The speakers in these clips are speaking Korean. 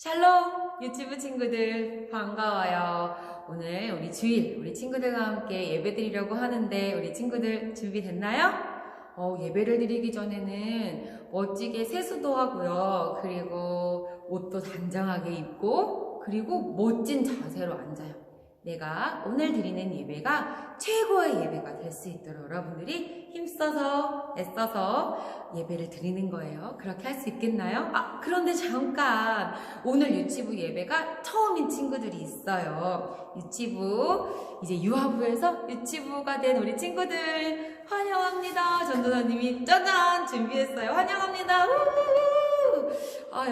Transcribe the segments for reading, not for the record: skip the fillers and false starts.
샬롬 유튜브 친구들 반가워요. 오늘 우리 주일 우리 친구들과 함께 예배 드리려고 하는데 우리 친구들 준비됐나요? 예배를 드리기 전에는 멋지게 세수도 하고요. 그리고 옷도 단정하게 입고 그리고 멋진 자세로 앉아요. 내가 오늘 드리는 예배가 최고의 예배가 될 수 있도록 여러분들이 힘써서 애써서 예배를 드리는 거예요. 그렇게 할 수 있겠나요? 그런데 잠깐 오늘 유치부 예배가 처음인 친구들이 있어요. 유치부 이제 유아부에서 유치부가 된 우리 친구들 환영합니다. 전도사님이 짜잔 준비했어요. 환영합니다.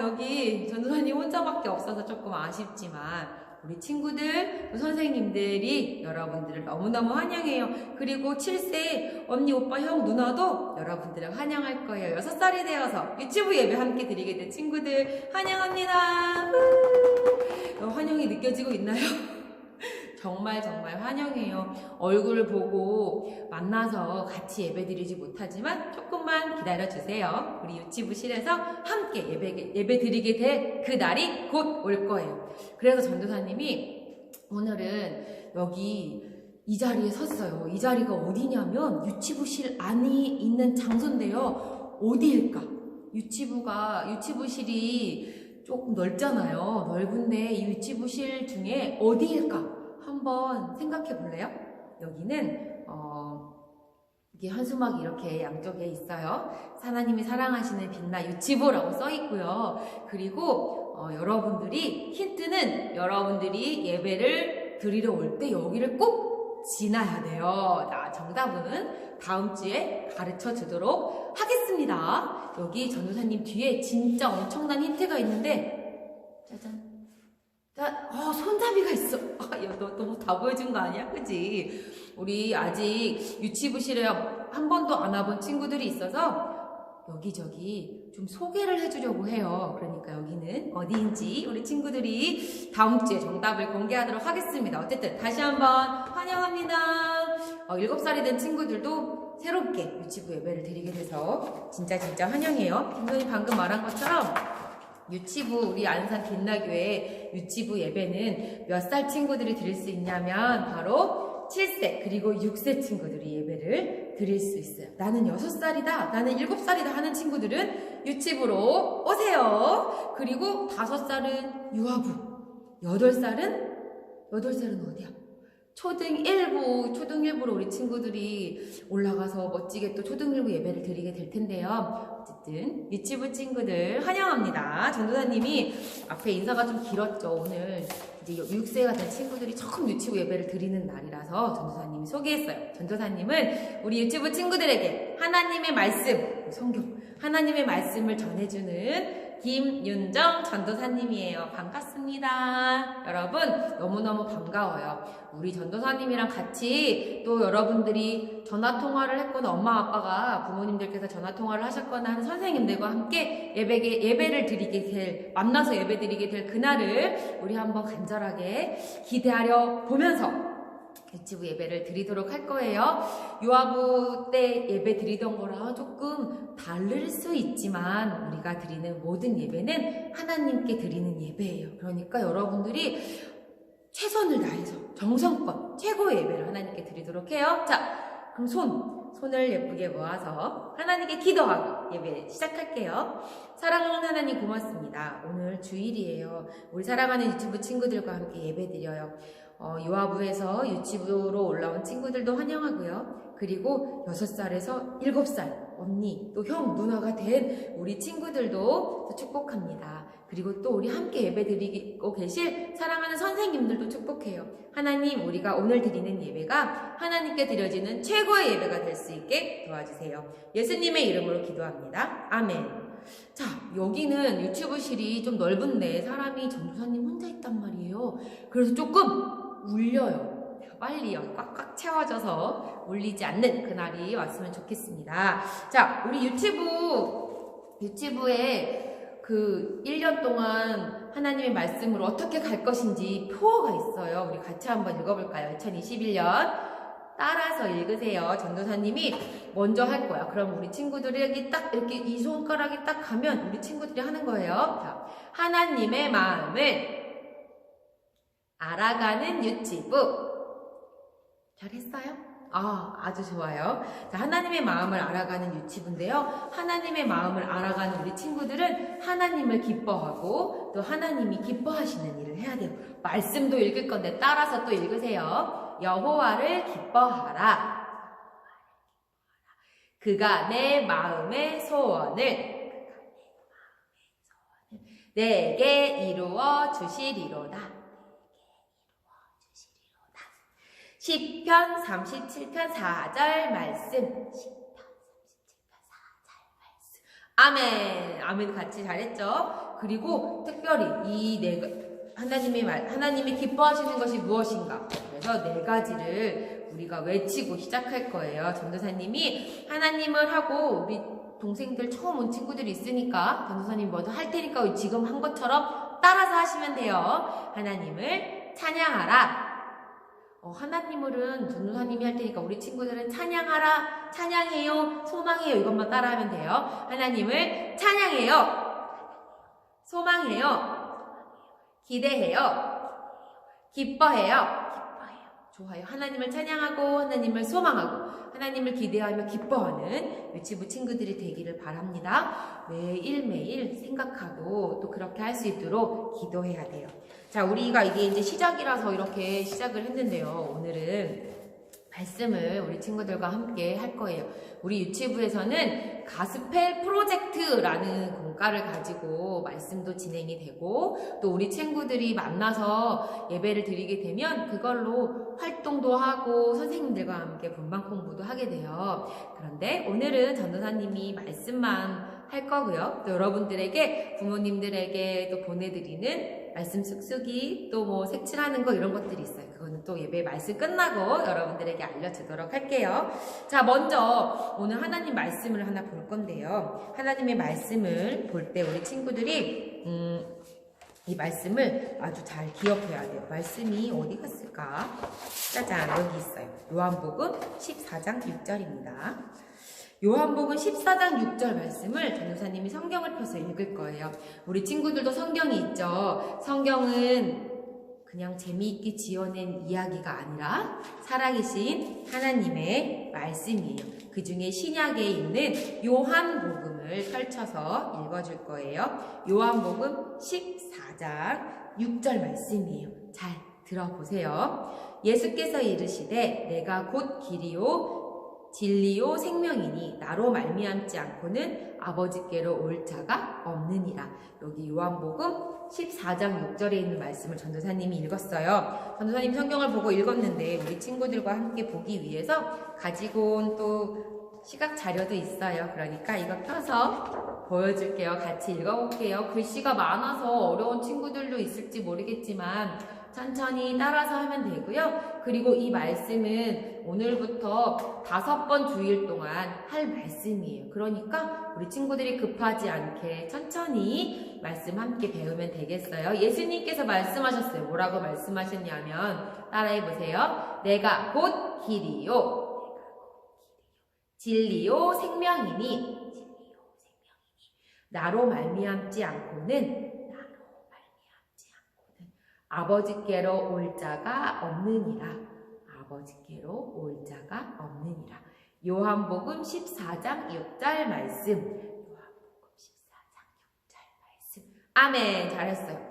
여기 전도사님 혼자밖에 없어서 조금 아쉽지만 우리 친구들, 선생님들이 여러분들을 너무너무 환영해요. 그리고 7세 언니, 오빠, 형, 누나도 여러분들을 환영할 거예요. 6살이 되어서 유치부 예배 함께 드리게 된 친구들 환영합니다. 환영이 느껴지고 있나요? 정말 환영해요. 얼굴을 보고 만나서 같이 예배 드리지 못하지만 조금만 기다려주세요. 우리 유치부실에서 함께 예배 드리게 될 그 날이 곧 올 거예요. 그래서 전도사님이 오늘은 여기 이 자리에 섰어요. 이 자리가 어디냐면 유치부실 안에 있는 장소인데요. 어디일까? 유치부실이 조금 넓잖아요. 넓은데 이 유치부실 중에 어디일까? 한번 생각해 볼래요? 여기는 이게 한수막이 이렇게 양쪽에 있어요. 하나님이 사랑하시는 빛나 유치부라고 써 있고요. 그리고 여러분들이 힌트는 여러분들이 예배를 드리러 올 때 여기를 꼭 지나야 돼요. 정답은 다음 주에 가르쳐 주도록 하겠습니다. 여기 전도사님 뒤에 진짜 엄청난 힌트가 있는데 짜잔. 손잡이가 있어. 너 너무 다 보여준 거 아니야? 그치? 우리 아직 유치부실에 한 번도 안 와본 친구들이 있어서 여기저기 좀 소개를 해주려고 해요. 그러니까 여기는 어디인지 우리 친구들이 다음 주에 정답을 공개하도록 하겠습니다. 어쨌든 다시 한번 환영합니다. 7살이 된 친구들도 새롭게 유치부 예배를 드리게 돼서 진짜 환영해요. 김선이 방금 말한 것처럼 유치부 우리 안산 빛나교회 유치부 예배는 몇 살 친구들이 드릴 수 있냐면 바로 7세 그리고 6세 친구들이 예배를 드릴 수 있어요. 나는 6살이다 나는 7살이다 하는 친구들은 유치부로 오세요. 그리고 5살은 유아부, 8살은 어디야? 초등1부로 우리 친구들이 올라가서 멋지게 또 초등1부 예배를 드리게 될 텐데요. 어쨌든 유치부 친구들 환영합니다. 전도사님이 앞에 인사가 좀 길었죠. 오늘 이제 6세가 된 친구들이 처음 유치부 예배를 드리는 날이라서 전도사님이 소개했어요. 전도사님은 우리 유치부 친구들에게 하나님의 말씀, 성경, 하나님의 말씀을 전해주는 김윤정 전도사님이에요. 반갑습니다. 여러분 너무너무 반가워요. 우리 전도사님이랑 같이 또 여러분들이 전화통화를 했거나 엄마 아빠가 부모님들께서 전화통화를 하셨거나 하는 선생님들과 함께 예배를 드리게 될, 만나서 예배 드리게 될 그날을 우리 한번 간절하게 기대하려 보면서 유치부 예배를 드리도록 할 거예요. 유아부 때 예배 드리던 거랑 조금 다를 수 있지만 우리가 드리는 모든 예배는 하나님께 드리는 예배예요. 그러니까 여러분들이 최선을 다해서 정성껏 최고의 예배를 하나님께 드리도록 해요. 자, 그럼 손을 예쁘게 모아서 하나님께 기도하고 예배 시작할게요. 사랑하는 하나님 고맙습니다. 오늘 주일이에요. 우리 사랑하는 유튜브 친구들과 함께 예배 드려요. 유아부에서 유치부로 올라온 친구들도 환영하고요. 그리고 6살에서 7살 언니 또 형 누나가 된 우리 친구들도 축복합니다. 그리고 또 우리 함께 예배 드리고 계실 사랑하는 선생님들도 축복해요. 하나님, 우리가 오늘 드리는 예배가 하나님께 드려지는 최고의 예배가 될 수 있게 도와주세요. 예수님의 이름으로 기도합니다. 아멘. 자, 여기는 유치부실이 좀 넓은데 사람이 전도사님 혼자 있단 말이에요. 그래서 조금 울려요. 빨리요. 꽉꽉 채워져서 울리지 않는 그날이 왔으면 좋겠습니다. 자, 우리 유치부에 그 1년 동안 하나님의 말씀으로 어떻게 갈 것인지 표어가 있어요. 우리 같이 한번 읽어볼까요? 2021년 따라서 읽으세요. 전도사님이 먼저 할 거야. 그럼 우리 친구들이 딱 이렇게 이 손가락이 딱 가면 우리 친구들이 하는 거예요. 자, 하나님의 마음을 알아가는 유치부. 잘했어요? 아주 좋아요. 자, 하나님의 마음을 알아가는 유치부인데요. 하나님의 마음을 알아가는 우리 친구들은 하나님을 기뻐하고 또 하나님이 기뻐하시는 일을 해야 돼요. 말씀도 읽을 건데 따라서 또 읽으세요. 여호와를 기뻐하라. 그가 내 마음의 소원을 내게 이루어 주시리로다. 시편 37편 4절 말씀. 아멘. 아멘 같이 잘했죠? 그리고 특별히 하나님이 기뻐하시는 것이 무엇인가? 그래서 4가지를 우리가 외치고 시작할 거예요. 전도사님이 하나님을 하고 우리 동생들 처음 온 친구들이 있으니까 전도사님 먼저 할 테니까 지금 한 것처럼 따라서 하시면 돼요. 하나님을 찬양하라. 하나님을은 전도사님이 할 테니까 우리 친구들은 찬양하라, 찬양해요, 소망해요 이것만 따라하면 돼요. 하나님을 찬양해요, 소망해요, 기대해요, 기뻐해요. 좋아요. 하나님을 찬양하고 하나님을 소망하고 하나님을 기대하며 기뻐하는 유치부 친구들이 되기를 바랍니다. 매일매일 생각하고 또 그렇게 할 수 있도록 기도해야 돼요. 자, 우리가 이게 이제 시작이라서 이렇게 시작을 했는데요. 오늘은 말씀을 우리 친구들과 함께 할 거예요. 우리 유치부에서는 가스펠 프로젝트라는 공과를 가지고 말씀도 진행이 되고 또 우리 친구들이 만나서 예배를 드리게 되면 그걸로 활동도 하고 선생님들과 함께 분방 공부도 하게 돼요. 그런데 오늘은 전도사님이 말씀만 할 거고요. 또 여러분들에게 부모님들에게 또 보내드리는 말씀 쓱쓱이 또 뭐 색칠하는 거 이런 것들이 있어요. 그거는 또 예배 말씀 끝나고 여러분들에게 알려주도록 할게요. 자, 먼저 오늘 하나님 말씀을 하나 볼 건데요. 하나님의 말씀을 볼 때 우리 친구들이 이 말씀을 아주 잘 기억해야 돼요. 말씀이 어디 갔을까? 짜잔, 여기 있어요. 요한복음 14장 6절입니다. 요한복음 14장 6절 말씀을 전도사님이 성경을 펴서 읽을 거예요. 우리 친구들도 성경이 있죠. 성경은 그냥 재미있게 지어낸 이야기가 아니라 살아계신 하나님의 말씀이에요. 그 중에 신약에 있는 요한복음을 펼쳐서 읽어줄 거예요. 요한복음 14장 6절 말씀이에요. 잘 들어보세요. 예수께서 이르시되 내가 곧 길이요 진리요 생명이니 나로 말미암지 않고는 아버지께로 올 자가 없느니라. 여기 요한복음 14장 6절에 있는 말씀을 전도사님이 읽었어요. 전도사님 성경을 보고 읽었는데 우리 친구들과 함께 보기 위해서 가지고 온 또 시각 자료도 있어요. 그러니까 이거 펴서 보여줄게요. 같이 읽어볼게요. 글씨가 많아서 어려운 친구들도 있을지 모르겠지만 천천히 따라서 하면 되고요. 그리고 이 말씀은 오늘부터 5번 주일 동안 할 말씀이에요. 그러니까 우리 친구들이 급하지 않게 천천히 말씀 함께 배우면 되겠어요. 예수님께서 말씀하셨어요. 뭐라고 말씀하셨냐면 따라해보세요. 내가 곧 길이요 진리요 생명이니 나로 말미암지 않고는 아버지께로 올 자가 없느니라. 아버지께로 올 자가 없느니라. 요한복음 14장 6절 말씀. 요한복음 14장 6절 말씀. 아멘. 잘했어요.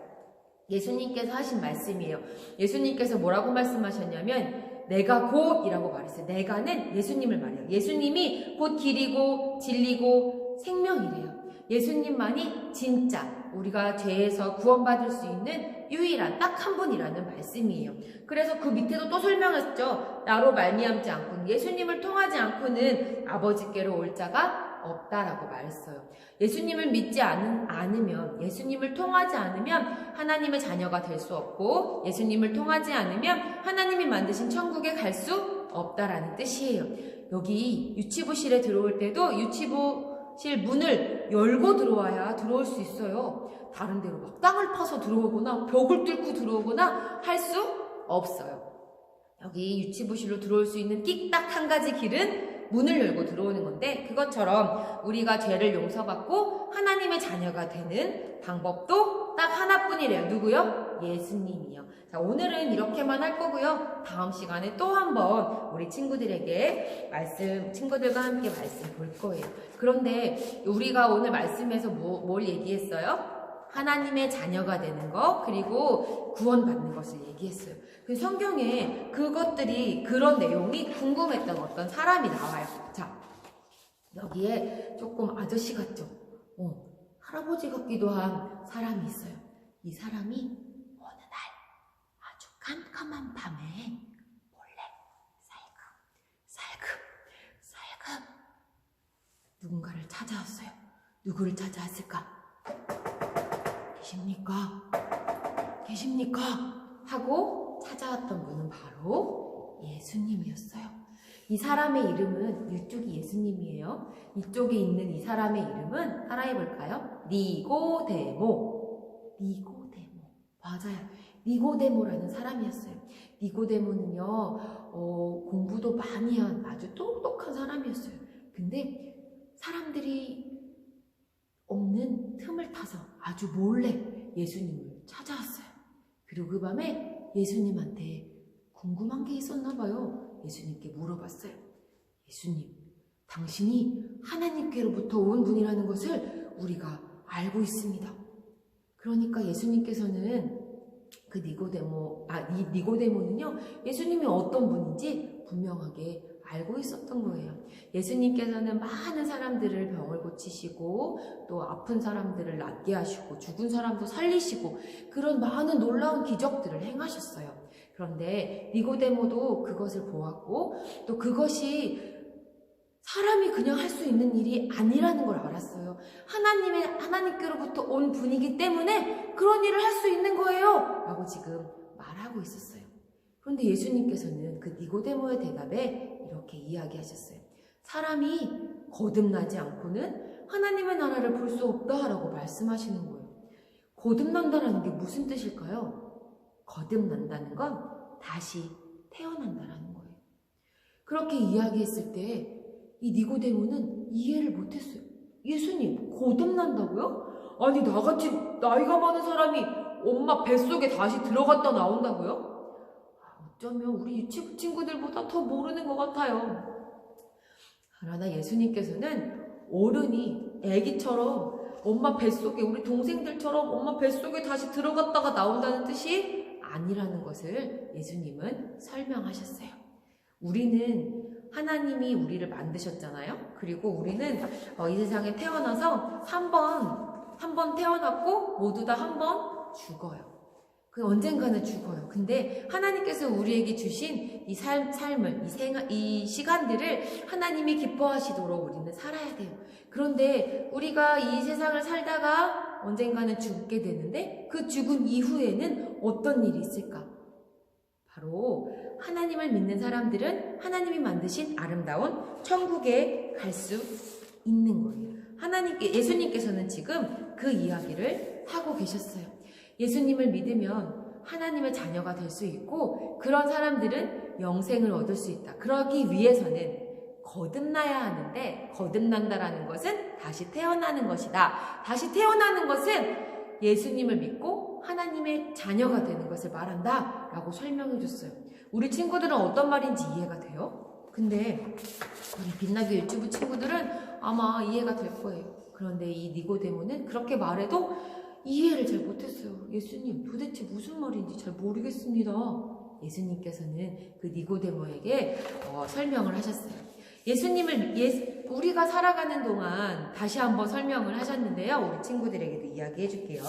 예수님께서 하신 말씀이에요. 예수님께서 뭐라고 말씀하셨냐면 내가 곧이라고 말했어요. 내가는 예수님을 말해요. 예수님이 곧 길이고 진리고 생명이래요. 예수님만이 진짜 우리가 죄에서 구원받을 수 있는 유일한 딱 한 분이라는 말씀이에요. 그래서 그 밑에도 또 설명했죠. 나로 말미암지 않고는 예수님을 통하지 않고는 아버지께로 올 자가 없다라고 말했어요. 예수님을 믿지 않으면 예수님을 통하지 않으면 하나님의 자녀가 될 수 없고 예수님을 통하지 않으면 하나님이 만드신 천국에 갈 수 없다라는 뜻이에요. 여기 유치부실에 들어올 때도 유치부실 문을 열고 들어와야 들어올 수 있어요. 다른 데로 막 땅을 파서 들어오거나 벽을 뚫고 들어오거나 할 수 없어요. 여기 유치부실로 들어올 수 있는 띡딱 한 가지 길은 문을 열고 들어오는 건데, 그것처럼 우리가 죄를 용서받고 하나님의 자녀가 되는 방법도 딱 하나뿐이래요. 누구요? 예수님이요. 자, 오늘은 이렇게만 할 거고요. 다음 시간에 또 한번 우리 친구들과 함께 말씀 볼 거예요. 그런데 우리가 오늘 말씀에서 뭘 얘기했어요? 하나님의 자녀가 되는 것, 그리고 구원받는 것을 얘기했어요. 그 성경에 그런 내용이 궁금했던 어떤 사람이 나와요. 자, 여기에 조금 아저씨 같죠? 할아버지 같기도 한 사람이 있어요. 이 사람이 어느 날 아주 깜깜한 밤에 몰래 살금 누군가를 찾아왔어요. 누구를 찾아왔을까? 계십니까? 하고 찾아왔던 분은 바로 예수님이었어요. 이 사람의 이름은, 이쪽이 예수님이에요. 이쪽에 있는 이 사람의 이름은 따라해 볼까요? 니고데모. 맞아요. 니고데모라는 사람이었어요. 니고데모는요, 공부도 많이 한 아주 똑똑한 사람이었어요. 근데 사람들이 없는 틈을 타서 아주 몰래 예수님을 찾아왔어요. 그리고 그 밤에 예수님한테 궁금한 게 있었나 봐요. 예수님께 물어봤어요. 예수님, 당신이 하나님께로부터 온 분이라는 것을 우리가 알고 있습니다. 그러니까 예수님께서는 그 니고데모는요, 예수님이 어떤 분인지 분명하게 알고 있었던 거예요. 예수님께서는 많은 사람들을 병을 고치시고, 또 아픈 사람들을 낫게 하시고, 죽은 사람도 살리시고, 그런 많은 놀라운 기적들을 행하셨어요. 그런데 니고데모도 그것을 보았고, 또 그것이 사람이 그냥 할 수 있는 일이 아니라는 걸 알았어요. 하나님께로부터 온 분이기 때문에 그런 일을 할 수 있는 거예요 라고 지금 말하고 있었어요. 그런데 예수님께서는 그 니고데모의 대답에 이렇게 이야기하셨어요. 사람이 거듭나지 않고는 하나님의 나라를 볼 수 없다 라고 말씀하시는 거예요. 거듭난다라는 게 무슨 뜻일까요? 거듭난다는 건 다시 태어난다라는 거예요. 그렇게 이야기했을 때 이 니고데모는 이해를 못했어요. 예수님, 거듭난다고요? 아니, 나같이 나이가 많은 사람이 엄마 뱃속에 다시 들어갔다 나온다고요? 어쩌면 우리 유치부 친구들보다 더 모르는 것 같아요. 그러나 예수님께서는 어른이 아기처럼 엄마 뱃속에, 우리 동생들처럼 엄마 뱃속에 다시 들어갔다가 나온다는 뜻이 아니라는 것을 예수님은 설명하셨어요. 우리는 하나님이 우리를 만드셨잖아요. 그리고 우리는 이 세상에 태어나서 한 번 태어났고 모두 다 한 번 죽어요. 언젠가는 죽어요. 근데 하나님께서 우리에게 주신 이 삶을, 이 시간들을 하나님이 기뻐하시도록 우리는 살아야 돼요. 그런데 우리가 이 세상을 살다가 언젠가는 죽게 되는데, 그 죽은 이후에는 어떤 일이 있을까? 바로 하나님을 믿는 사람들은 하나님이 만드신 아름다운 천국에 갈 수 있는 거예요. 예수님께서는 지금 그 이야기를 하고 계셨어요. 예수님을 믿으면 하나님의 자녀가 될 수 있고, 그런 사람들은 영생을 얻을 수 있다. 그러기 위해서는 거듭나야 하는데, 거듭난다라는 것은 다시 태어나는 것이다. 다시 태어나는 것은 예수님을 믿고 하나님의 자녀가 되는 것을 말한다 라고 설명해 줬어요. 우리 친구들은 어떤 말인지 이해가 돼요? 근데 우리 빛나게 유튜브 친구들은 아마 이해가 될 거예요. 그런데 이 니고데모는 그렇게 말해도 이해를 잘 못했어요. 예수님, 도대체 무슨 말인지 잘 모르겠습니다. 예수님께서는 그 니고데모에게 설명을 하셨어요. 우리가 살아가는 동안 다시 한번 설명을 하셨는데요. 우리 친구들에게도 이야기해 줄게요.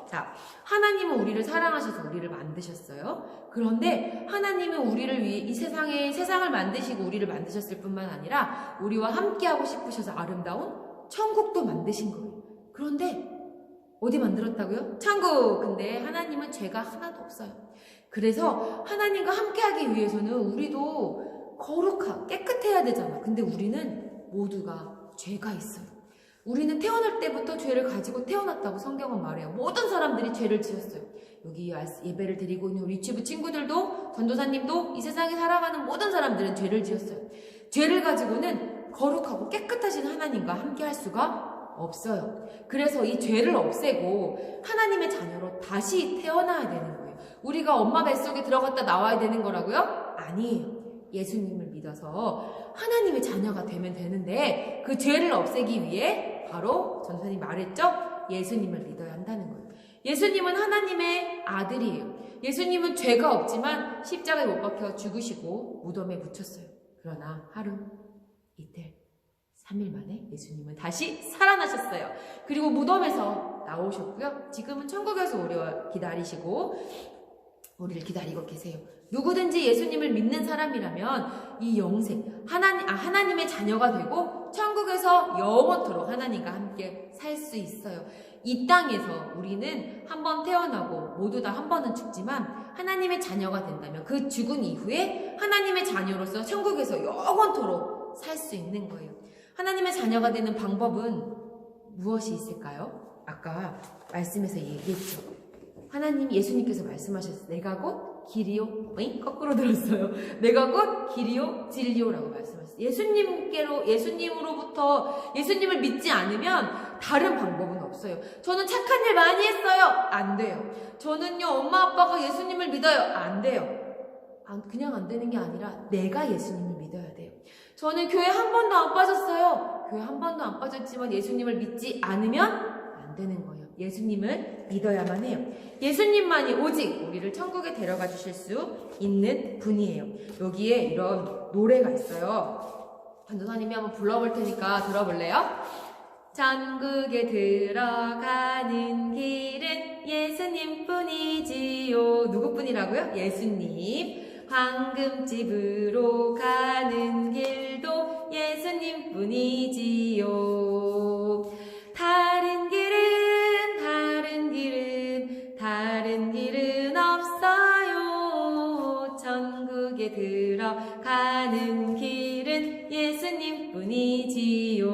자, 하나님은 우리를 사랑하셔서 우리를 만드셨어요. 그런데 하나님은 우리를 위해 이 세상을 만드시고 우리를 만드셨을 뿐만 아니라 우리와 함께하고 싶으셔서 아름다운 천국도 만드신 거예요. 그런데 어디 만들었다고요? 천국! 근데 하나님은 죄가 하나도 없어요. 그래서 하나님과 함께하기 위해서는 우리도 깨끗해야 되잖아. 근데 우리는 모두가 죄가 있어요. 우리는 태어날 때부터 죄를 가지고 태어났다고 성경은 말해요. 모든 사람들이 죄를 지었어요. 여기 예배를 드리고 있는 우리 유치부 친구들도 전도사님도 이 세상에 살아가는 모든 사람들은 죄를 지었어요. 죄를 가지고는 거룩하고 깨끗하신 하나님과 함께 할 수가 없어요. 그래서 이 죄를 없애고 하나님의 자녀로 다시 태어나야 되는 거예요. 우리가 엄마 뱃속에 들어갔다 나와야 되는 거라고요? 아니에요. 예수님을 믿어서 하나님의 자녀가 되면 되는데 그 죄를 없애기 위해 바로 전도사님 말했죠? 예수님을 믿어야 한다는 거예요. 예수님은 하나님의 아들이에요. 예수님은 죄가 없지만 십자가에 못 박혀 죽으시고 무덤에 묻혔어요. 그러나 하루, 이틀, 3일 만에 예수님은 다시 살아나셨어요. 그리고 무덤에서 나오셨고요. 지금은 천국에서 우리와 기다리시고 우리를 기다리고 계세요. 누구든지 예수님을 믿는 사람이라면 이 영생, 하나님의 자녀가 되고 천국에서 영원토록 하나님과 함께 살 수 있어요. 이 땅에서 우리는 한 번 태어나고 모두 다 한 번은 죽지만 하나님의 자녀가 된다면 그 죽은 이후에 하나님의 자녀로서 천국에서 영원토록 살 수 있는 거예요. 하나님의 자녀가 되는 방법은 무엇이 있을까요? 아까 말씀에서 얘기했죠. 하나님 예수님께서 말씀하셨어요. 내가 곧 길이요, 거꾸로 들었어요. 내가 곧 길이요, 진리요라고 말씀하셨어요. 예수님으로부터 예수님을 믿지 않으면 다른 방법은 없어요. 저는 착한 일 많이 했어요. 안 돼요. 저는요, 엄마 아빠가 예수님을 믿어요. 안 돼요. 그냥 안 되는 게 아니라 내가 예수님을 믿어야 돼요. 저는 교회 한 번도 안 빠졌어요. 교회 한 번도 안 빠졌지만 예수님을 믿지 않으면 안 되는 거예요. 예수님을 믿어야만 해요. 예수님만이 오직 우리를 천국에 데려가 주실 수 있는 분이에요. 여기에 이런 노래가 있어요. 전도사님이 한번 불러볼 테니까 들어볼래요? 천국에 들어가는 길은 예수님뿐이지요. 누구뿐이라고요? 예수님. 황금집으로 가는 길도 예수님뿐이지요. 다른 길은 없어요. 천국에 들어가는 길은 예수님뿐이지요.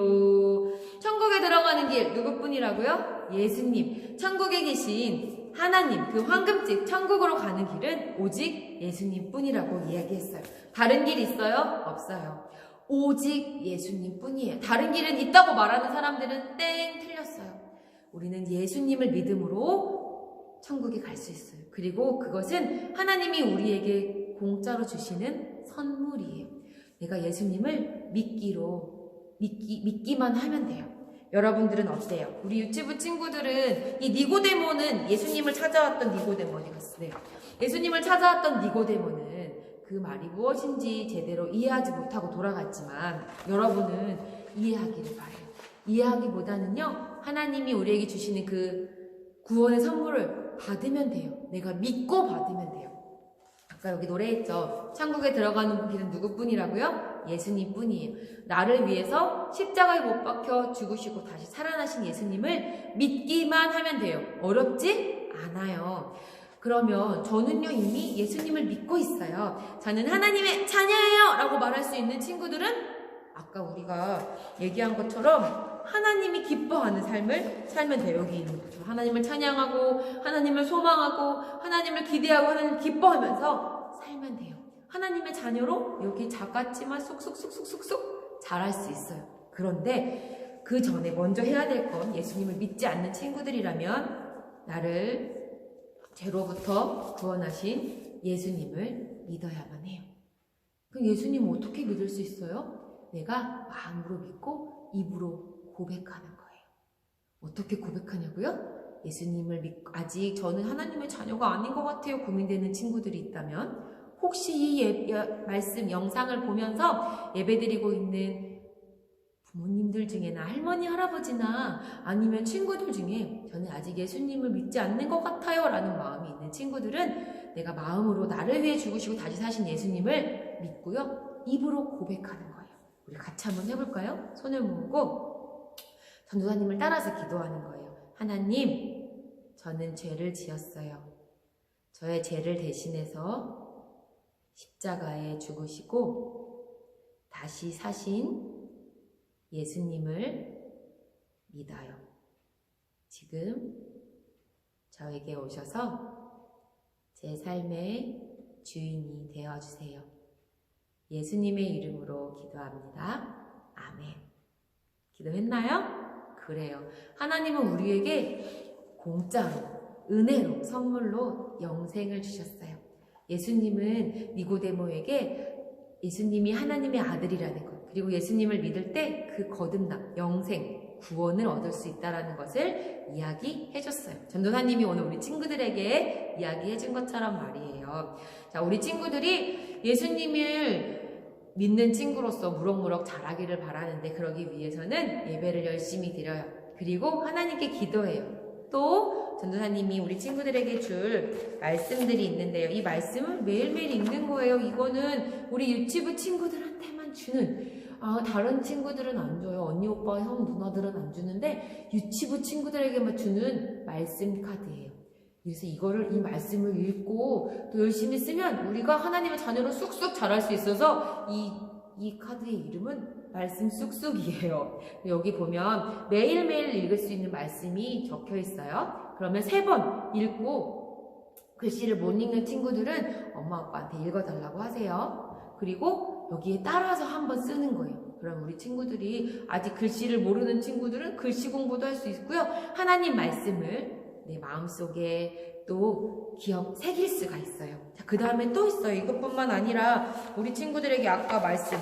천국에 들어가는 길 누구뿐이라고요? 예수님. 천국에 계신 하나님, 그 황금집 천국으로 가는 길은 오직 예수님뿐이라고 이야기했어요. 다른 길 있어요? 없어요. 오직 예수님뿐이에요. 다른 길은 있다고 말하는 사람들은 땡, 틀렸어요. 우리는 예수님을 믿음으로 천국에 갈 수 있어요. 그리고 그것은 하나님이 우리에게 공짜로 주시는 선물이에요. 내가 예수님을 믿기만 하면 돼요. 여러분들은 어때요? 우리 유치부 친구들은 이 니고데모는 예수님을 찾아왔던 니고데모 어디 갔어요? 예수님을 찾아왔던 니고데모는 그 말이 무엇인지 제대로 이해하지 못하고 돌아갔지만 여러분은 이해하기를 바래요. 이해하기보다는요, 하나님이 우리에게 주시는 그 구원의 선물을 받으면 돼요. 내가 믿고 받으면 돼요. 아까 여기 노래했죠. 천국에 들어가는 길은 누구뿐이라고요? 예수님뿐이에요. 나를 위해서 십자가에 못 박혀 죽으시고 다시 살아나신 예수님을 믿기만 하면 돼요. 어렵지 않아요. 그러면 저는요 이미 예수님을 믿고 있어요. 저는 하나님의 자녀예요 라고 말할 수 있는 친구들은 아까 우리가 얘기한 것처럼 하나님이 기뻐하는 삶을 살면 돼요. 여기 있는 거죠. 하나님을 찬양하고 하나님을 소망하고 하나님을 기대하고 하나님을 기뻐하면서 살면 돼요. 하나님의 자녀로 여기 작았지만 쑥쑥쑥쑥쑥쑥 자랄 수 있어요. 그런데 그 전에 먼저 해야 될 건 예수님을 믿지 않는 친구들이라면 나를 죄로부터 구원하신 예수님을 믿어야만 해요. 그럼 예수님을 어떻게 믿을 수 있어요? 내가 마음으로 믿고 입으로 고백하는 거예요. 어떻게 고백하냐고요? 예수님을 믿고 아직 저는 하나님의 자녀가 아닌 것 같아요 고민되는 친구들이 있다면 혹시 이 말씀 영상을 보면서 예배드리고 있는 부모님들 중에나 할머니 할아버지나 아니면 친구들 중에 저는 아직 예수님을 믿지 않는 것 같아요 라는 마음이 있는 친구들은 내가 마음으로 나를 위해 죽으시고 다시 사신 예수님을 믿고요 입으로 고백하는 거예요. 우리 같이 한번 해볼까요? 손을 모으고 전도사님을 따라서 기도하는 거예요. 하나님, 저는 죄를 지었어요. 저의 죄를 대신해서 십자가에 죽으시고 다시 사신 예수님을 믿어요. 지금 저에게 오셔서 제 삶의 주인이 되어주세요. 예수님의 이름으로 기도합니다. 아멘. 기도했나요? 그래요. 하나님은 우리에게 공짜로, 은혜로, 선물로 영생을 주셨어요. 예수님은 니고데모에게 예수님이 하나님의 아들이라는 것, 그리고 예수님을 믿을 때 그 거듭남, 영생, 구원을 얻을 수 있다는 것을 이야기해줬어요. 전도사님이 오늘 우리 친구들에게 이야기해준 것처럼 말이에요. 자, 우리 친구들이 예수님을 믿는 친구로서 무럭무럭 자라기를 바라는데, 그러기 위해서는 예배를 열심히 드려요. 그리고 하나님께 기도해요. 또 전도사님이 우리 친구들에게 줄 말씀들이 있는데요. 이 말씀은 매일매일 읽는 거예요. 이거는 우리 유치부 친구들한테만 주는, 다른 친구들은 안 줘요. 언니, 오빠, 형, 누나들은 안 주는데 유치부 친구들에게만 주는 말씀 카드예요. 그래서 이 말씀을 읽고 또 열심히 쓰면 우리가 하나님의 자녀로 쑥쑥 자랄 수 있어서 이 카드의 이름은 말씀 쑥쑥이에요. 여기 보면 매일매일 읽을 수 있는 말씀이 적혀 있어요. 그러면 3번 읽고 글씨를 못 읽는 친구들은 엄마 아빠한테 읽어달라고 하세요. 그리고 여기에 따라서 한번 쓰는 거예요. 그럼 우리 친구들이 아직 글씨를 모르는 친구들은 글씨 공부도 할 수 있고요. 하나님 말씀을 내 마음속에 또 새길 수가 있어요. 자, 그 다음에 또 있어요. 이것뿐만 아니라 우리 친구들에게 아까 말씀,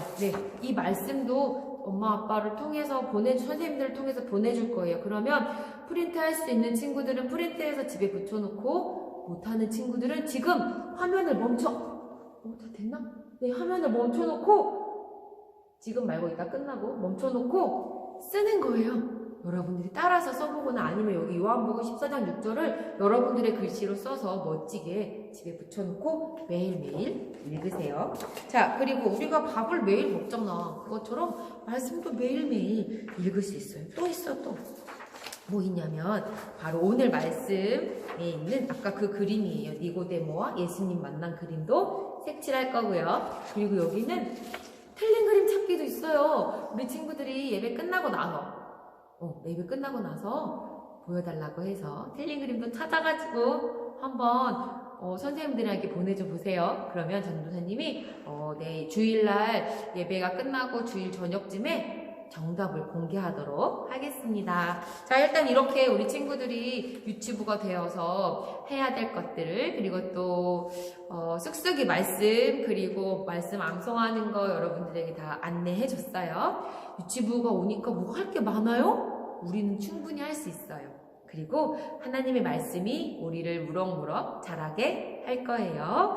이 말씀도 엄마 아빠를 통해서 선생님들을 통해서 보내줄 거예요. 그러면 프린트할 수 있는 친구들은 프린트해서 집에 붙여놓고, 못하는 친구들은 지금 화면을 다 됐나? 네, 화면을 멈춰놓고, 지금 말고 이따 끝나고 멈춰놓고 쓰는 거예요. 여러분들이 따라서 써보거나 아니면 여기 요한복음 14장 6절을 여러분들의 글씨로 써서 멋지게 집에 붙여놓고 매일매일 읽으세요. 자, 그리고 우리가 밥을 매일 먹잖아. 그것처럼 말씀도 매일매일 읽을 수 있어요. 또 있어, 또. 뭐 있냐면 바로 오늘 말씀에 있는 아까 그 그림이에요. 니고데모와 예수님 만난 그림도 색칠할 거고요. 그리고 여기는 틀린 그림 찾기도 있어요. 우리 친구들이 예배 끝나고 나서 보여달라고 해서 틀린 그림도 찾아가지고 한번 선생님들에게 보내줘 보세요. 그러면 전도사님이 주일날 예배가 끝나고 주일 저녁쯤에 정답을 공개하도록 하겠습니다. 자, 일단 이렇게 우리 친구들이 유치부가 되어서 해야 될 것들을, 그리고 또 쑥쑥이 말씀, 그리고 말씀 암송하는 거 여러분들에게 다 안내해 줬어요. 유치부가 오니까 뭐 할 게 많아요? 우리는 충분히 할 수 있어요. 그리고 하나님의 말씀이 우리를 무럭무럭 자라게 할 거예요.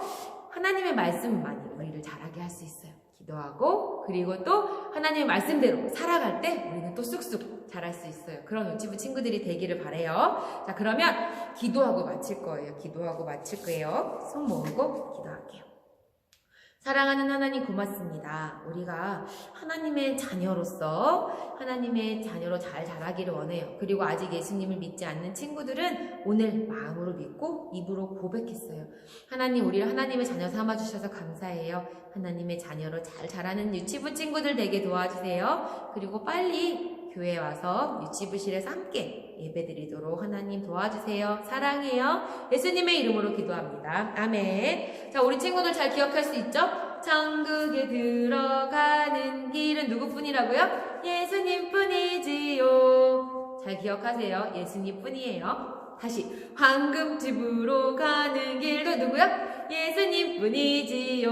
하나님의 말씀만이 우리를 자라게 할 수 있어요. 기도하고, 그리고 또 하나님의 말씀대로 살아갈 때 우리는 또 쑥쑥 자랄 수 있어요. 그런 유치부 친구들이 되기를 바래요. 자, 그러면 기도하고 마칠 거예요. 손 모으고 기도할게요. 사랑하는 하나님, 고맙습니다. 우리가 하나님의 자녀로서 하나님의 자녀로 잘 자라기를 원해요. 그리고 아직 예수님을 믿지 않는 친구들은 오늘 마음으로 믿고 입으로 고백했어요. 하나님, 우리를 하나님의 자녀 삼아주셔서 감사해요. 하나님의 자녀로 잘 자라는 유치부 친구들 되게 도와주세요. 그리고 빨리 교회에 와서 유치부실에서 함께 예배드리도록 하나님 도와주세요. 사랑해요. 예수님의 이름으로 기도합니다. 아멘. 자, 우리 친구들 잘 기억할 수 있죠? 천국에 들어가는 길은 누구뿐이라고요? 예수님뿐이지요. 잘 기억하세요. 예수님뿐이에요. 다시, 황금집으로 가는 길도 누구요? 예수님뿐이지요.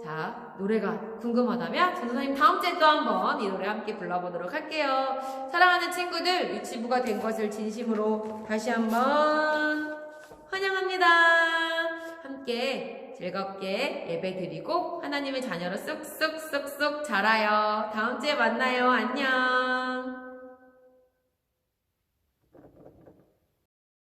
자, 노래가 궁금하다면 전도사님 다음 주에 또 한번 이 노래 함께 불러보도록 할게요. 사랑하는 친구들, 유치부가 된 것을 진심으로 다시 한번 환영합니다. 함께 즐겁게 예배드리고 하나님의 자녀로 쑥쑥 자라요. 다음 주에 만나요. 안녕.